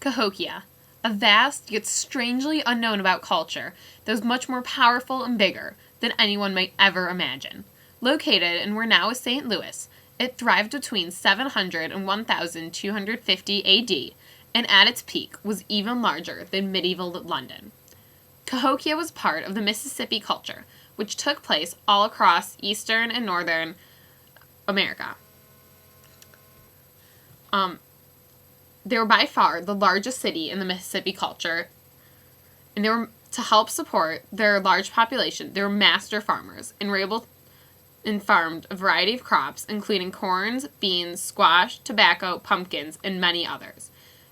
Cahokia, a vast yet strangely unknown about culture that was much more powerful and bigger than anyone might ever imagine. Located in where now is St. Louis, it thrived between 700 and 1250 AD, and at its peak was even larger than medieval London. Cahokia was part of the Mississippi culture, which took place all across eastern and northern America. They were by far the largest city in the Mississippi culture, and they were, to help support their large population, they were master farmers and were able and farmed a variety of crops, including corns, beans, squash, tobacco, pumpkins, and many others.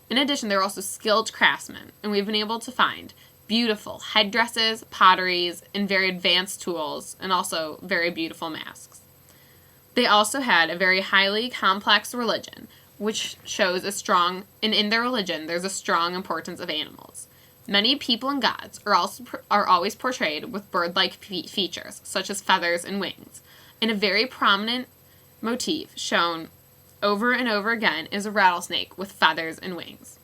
In addition, they were also skilled craftsmen, and we've been able to find beautiful headdresses, potteries, and very advanced tools, and also very beautiful masks. They also had a very highly complex religion, which shows and in their religion, there's a strong importance of animals. Many people and gods are always portrayed with bird-like features, such as feathers and wings, and a very prominent motif shown over and over again is a rattlesnake with feathers and wings.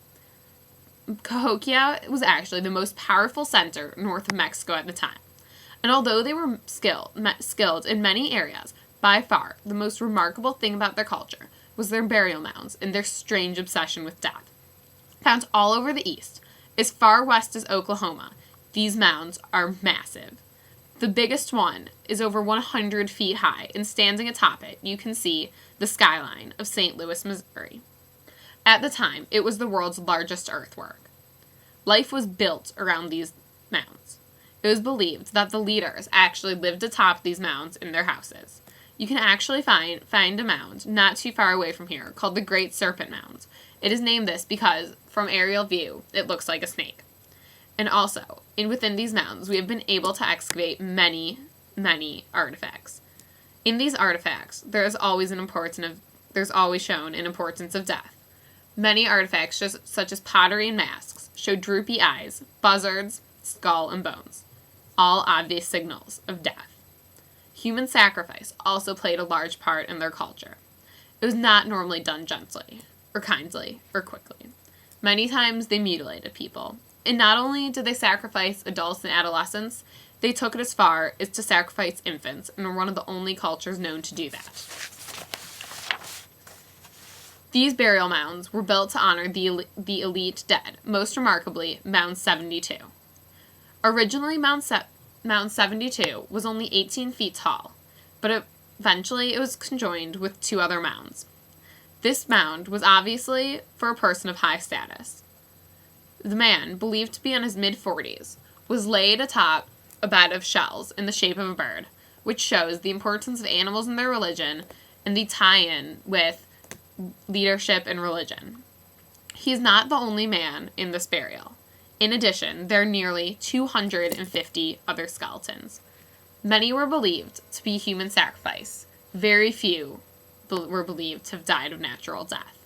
Cahokia was actually the most powerful center north of Mexico at the time, and although they were skilled in many areas, by far the most remarkable thing about their culture was their burial mounds and their strange obsession with death. Found all over the East, as far west as Oklahoma, these mounds are massive. The biggest one is over 100 feet high, and standing atop it, you can see the skyline of St. Louis, Missouri. At the time, it was the world's largest earthwork. Life was built around these mounds. It was believed that the leaders actually lived atop these mounds in their houses. You can actually find a mound not too far away from here called the Great Serpent Mound. It is named this because, from aerial view, it looks like a snake. And also, within these mounds, we have been able to excavate many, many artifacts. In these artifacts, there's always shown an importance of death. Many artifacts, such as pottery and masks, show droopy eyes, buzzards, skull, and bones, all obvious signals of death. Human sacrifice also played a large part in their culture. It was not normally done gently, or kindly, or quickly. Many times they mutilated people. And not only did they sacrifice adults and adolescents, they took it as far as to sacrifice infants, and were one of the only cultures known to do that. These burial mounds were built to honor the elite dead, most remarkably Mound 72. Originally, Mound 72 was only 18 feet tall, but eventually it was conjoined with two other mounds. This mound was obviously for a person of high status. The man, believed to be in his mid-40s, was laid atop a bed of shells in the shape of a bird, which shows the importance of animals in their religion and the tie-in with leadership and religion. He is not the only man in this burial. In addition, there are nearly 250 other skeletons. Many were believed to be human sacrifice. Very few were believed to have died of natural death.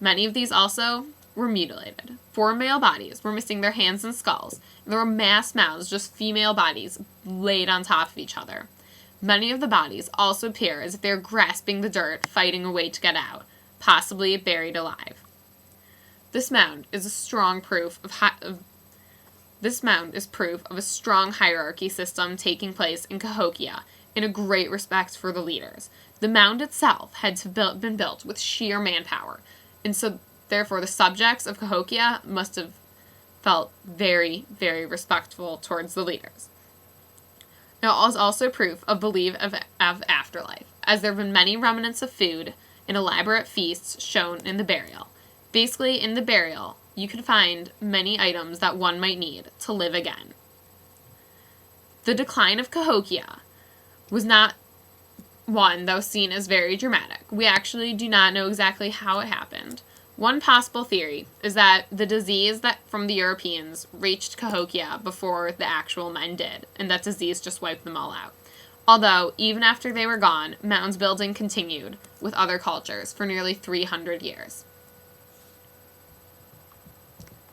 Many of these also were mutilated. 4 male bodies were missing their hands and skulls, and there were mass mounds, just female bodies laid on top of each other. Many of the bodies also appear as if they are grasping the dirt, fighting a way to get out, possibly buried alive. This mound is proof of a strong hierarchy system taking place in Cahokia, and a great respect for the leaders. The mound itself had been built with sheer manpower, and so therefore the subjects of Cahokia must have felt very, very respectful towards the leaders. It was also proof of belief of afterlife, as there have been many remnants of food and elaborate feasts shown in the burial. Basically, in the burial, you can find many items that one might need to live again. The decline of Cahokia was not one that was seen as very dramatic. We actually do not know exactly how it happened. One possible theory is that the disease from the Europeans reached Cahokia before the actual men did, and that disease just wiped them all out. Although, even after they were gone, mounds building continued with other cultures for nearly 300 years.